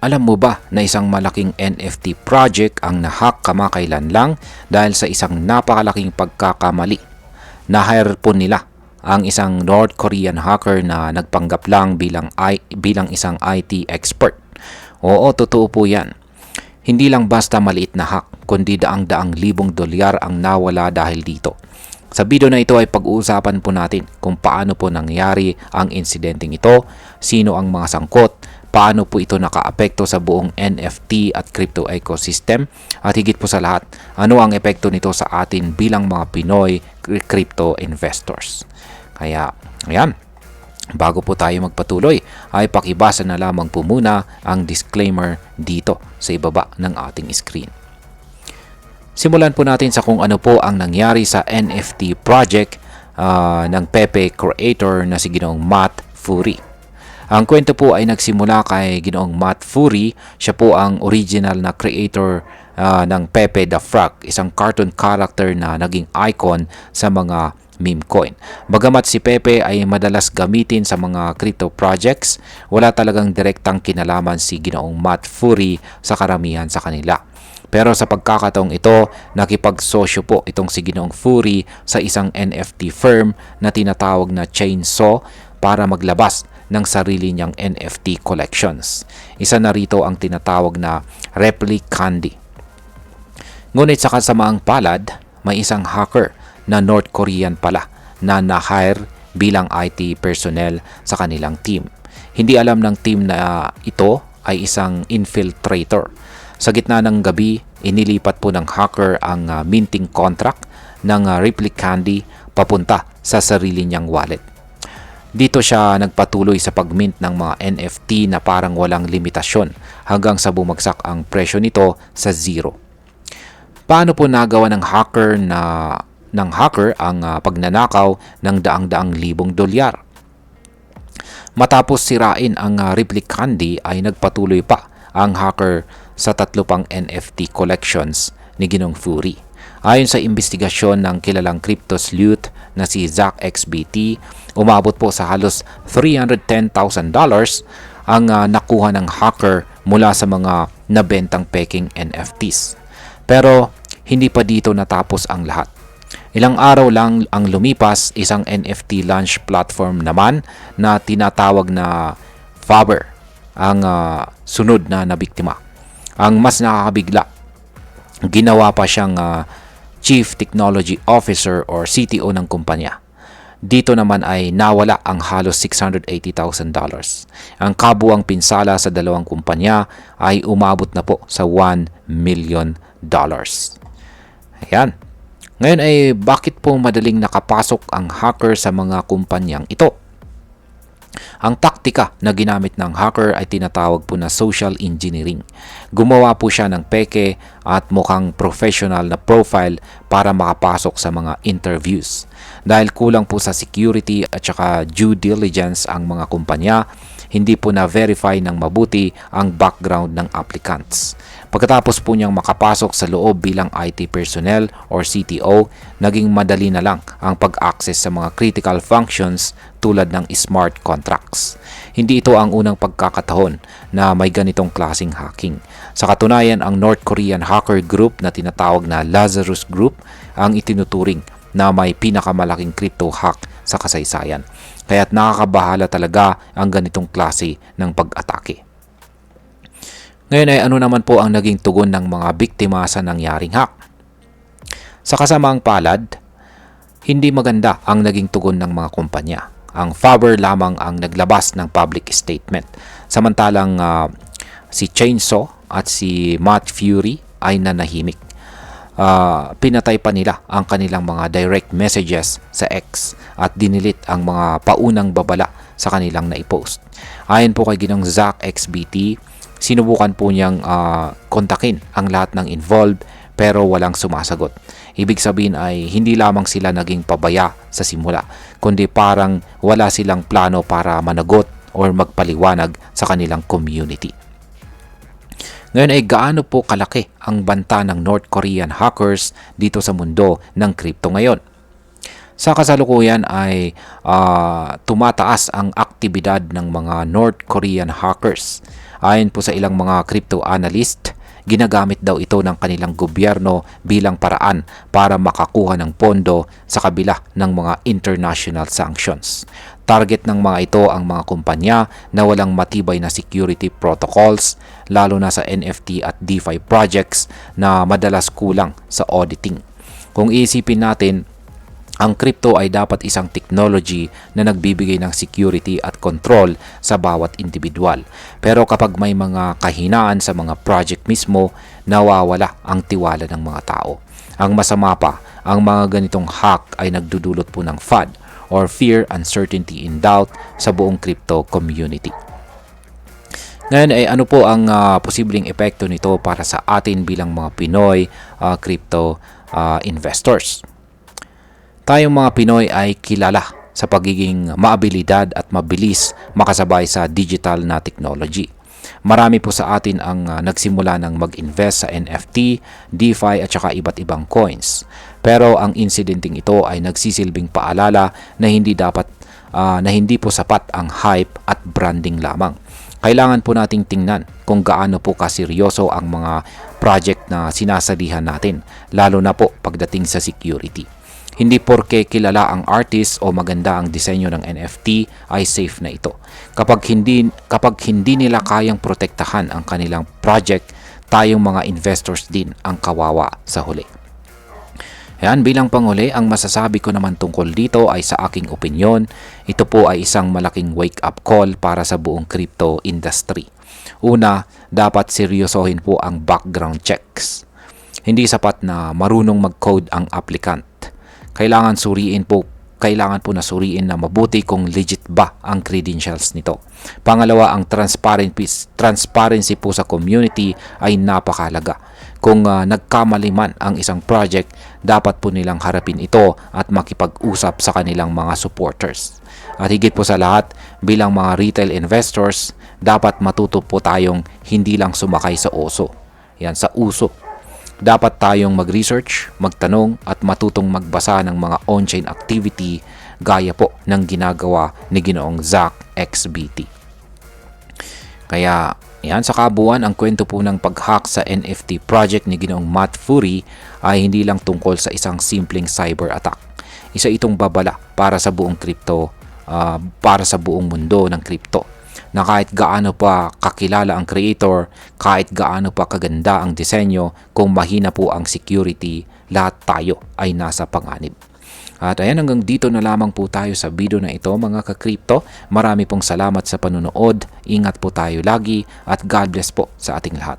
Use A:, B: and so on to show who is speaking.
A: Alam mo ba na isang malaking NFT project ang nahack kamakailan lang dahil sa isang napakalaking pagkakamali? Na-hire po nila ang isang North Korean hacker na nagpanggap lang bilang isang IT expert. Oo, totoo po yan. Hindi lang basta maliit na hack, kundi daang-daang libong dolyar ang nawala dahil dito. Sa video na ito ay pag-uusapan po natin kung paano po nangyari ang insidenteng ito, sino ang mga sangkot, paano po ito nakaapekto sa buong NFT at crypto ecosystem, at higit po sa lahat, ano ang epekto nito sa atin bilang mga Pinoy crypto investors. Kaya, ayan, bago po tayo magpatuloy, ay pakibasa na lamang po muna ang disclaimer dito sa ibaba ng ating screen. Simulan po natin sa kung ano po ang nangyari sa NFT project ng Pepe creator na si Ginoong Matt Fury. Ang kwento po ay nagsimula kay Ginoong Matt Fury. Siya po ang original na creator ng Pepe the Frog, isang cartoon character na naging icon sa mga meme coin. Bagamat si Pepe ay madalas gamitin sa mga crypto projects, wala talagang direktang kinalaman si Ginoong Matt Fury sa karamihan sa kanila. Pero sa pagkakataong ito, nakipagsosyo po itong si Ginoong Fury sa isang NFT firm na tinatawag na Chainsaw para maglabas ng sarili niyang NFT collections. Isa na rito ang tinatawag na Replicandi. Ngunit sa kasamaang palad, may isang hacker na North Korean pala na na-hire bilang IT personnel sa kanilang team. Hindi alam ng team na ito ay isang infiltrator. Sa gitna ng gabi, inilipat po ng hacker ang minting contract ng Replicandi papunta sa sarili niyang wallet. Dito siya nagpatuloy sa pag-mint ng mga NFT na parang walang limitasyon hanggang sa bumagsak ang presyo nito sa zero. Paano po nagawa ng hacker ang pagnanakaw ng daang-daang libong dolyar? Matapos sirain ang Replicandi ay nagpatuloy pa ang hacker sa 3 pang NFT collections ni Ginoong Fury. Ayon sa investigasyon ng kilalang crypto sleuth na si Zach XBT, umabot po sa halos $310,000 ang nakuha ng hacker mula sa mga nabentang peking NFTs. Pero hindi pa dito natapos ang lahat. Ilang araw lang ang lumipas, isang NFT launch platform naman na tinatawag na Faber ang sunod na nabiktima. Ang mas nakakabigla, ginawa pa siyang Chief Technology Officer or CTO ng kumpanya. Dito naman ay nawala ang halos $680,000. Ang kabuang pinsala sa dalawang kumpanya ay umabot na po sa $1 million. Ayan. Ngayon ay bakit po madaling nakapasok ang hacker sa mga kumpanyang ito? Ang taktika na ginamit ng hacker ay tinatawag po na social engineering. Gumawa po siya ng peke at mukhang professional na profile para makapasok sa mga interviews. Dahil kulang po sa security at saka due diligence ang mga kumpanya, hindi po na-verify ng mabuti ang background ng applicants. Pagkatapos po niyang makapasok sa loob bilang IT personnel or CTO, naging madali na lang ang pag-access sa mga critical functions tulad ng smart contracts. Hindi ito ang unang pagkakataon na may ganitong klaseng hacking. Sa katunayan, ang North Korean hacker group na tinatawag na Lazarus Group ang itinuturing na may pinakamalaking crypto hack sa kasaysayan. Kaya't nakakabahala talaga ang ganitong klase ng pag-atake. Ngayon ay ano naman po ang naging tugon ng mga biktima sa nangyaring hack? Sa kasamaang palad, hindi maganda ang naging tugon ng mga kumpanya. Ang Faber lamang ang naglabas ng public statement. Samantalang si Chainsaw at si Matt Fury ay nanahimik. Pinatay pa nila ang kanilang mga direct messages sa X at dinilit ang mga paunang babala sa kanilang naipost. Ayon po kay Ginoong Zach XBT, sinubukan po niyang kontakin ang lahat ng involved pero walang sumasagot. Ibig sabihin ay hindi lamang sila naging pabaya sa simula, kundi parang wala silang plano para managot or magpaliwanag sa kanilang community. Ngayon ay gaano po kalaki ang banta ng North Korean hackers dito sa mundo ng crypto ngayon? Sa kasalukuyan ay tumataas ang aktibidad ng mga North Korean hackers. Ayon po sa ilang mga crypto analyst, ginagamit daw ito ng kanilang gobyerno bilang paraan para makakuha ng pondo sa kabila ng mga international sanctions. Target ng mga ito ang mga kumpanya na walang matibay na security protocols, lalo na sa NFT at DeFi projects na madalas kulang sa auditing. Kung iisipin natin, ang crypto ay dapat isang technology na nagbibigay ng security at control sa bawat individual. Pero kapag may mga kahinaan sa mga project mismo, nawawala ang tiwala ng mga tao. Ang masama pa, ang mga ganitong hack ay nagdudulot po ng FUD or fear, uncertainty, and doubt sa buong crypto community. Ngayon ay ano po ang posibleng epekto nito para sa atin bilang mga Pinoy crypto investors? Tayong mga Pinoy ay kilala sa pagiging maabilidad at mabilis makasabay sa digital na technology. Marami po sa atin ang nagsimula ng mag-invest sa NFT, DeFi at saka iba't ibang coins. Pero ang incidenting ito ay nagsisilbing paalala na hindi po sapat ang hype at branding lamang. Kailangan po nating tingnan kung gaano po kaseryoso ang mga project na sinasalihan natin, lalo na po pagdating sa security. Hindi porke kilala ang artist o maganda ang disenyo ng NFT ay safe na ito. Kapag hindi nila kayang protektahan ang kanilang project, tayong mga investors din ang kawawa sa huli. Yan, bilang panghuli, ang masasabi ko naman tungkol dito ay sa aking opinyon, ito po ay isang malaking wake-up call para sa buong crypto industry. Una, dapat seryosohin po ang background checks. Hindi sapat na marunong mag-code ang applicant. Kailangan po na suriin na mabuti kung legit ba ang credentials nito. Pangalawa, ang transparency po sa community ay napakahalaga. Kung nagkamali man ang isang project, dapat po nilang harapin ito at makipag-usap sa kanilang mga supporters. At higit po sa lahat, bilang mga retail investors, dapat matuto po tayong hindi lang sumakay sa uso. Yan, sa uso. Dapat tayong mag-research, magtanong at matutong magbasa ng mga on-chain activity gaya po ng ginagawa ni Ginoong Zach XBT. Kaya yan, sa kabuuan, ang kwento po ng pag-hack sa NFT project ni Ginoong Matt Fury ay hindi lang tungkol sa isang simpleng cyber attack. Isa itong babala para sa buong para sa buong mundo ng crypto, na kahit gaano pa kakilala ang creator, kahit gaano pa kaganda ang disenyo, kung mahina po ang security, lahat tayo ay nasa panganib. At ayan, hanggang dito na lamang po tayo sa video na ito mga ka-crypto. Marami pong salamat sa panunood, ingat po tayo lagi at God bless po sa ating lahat.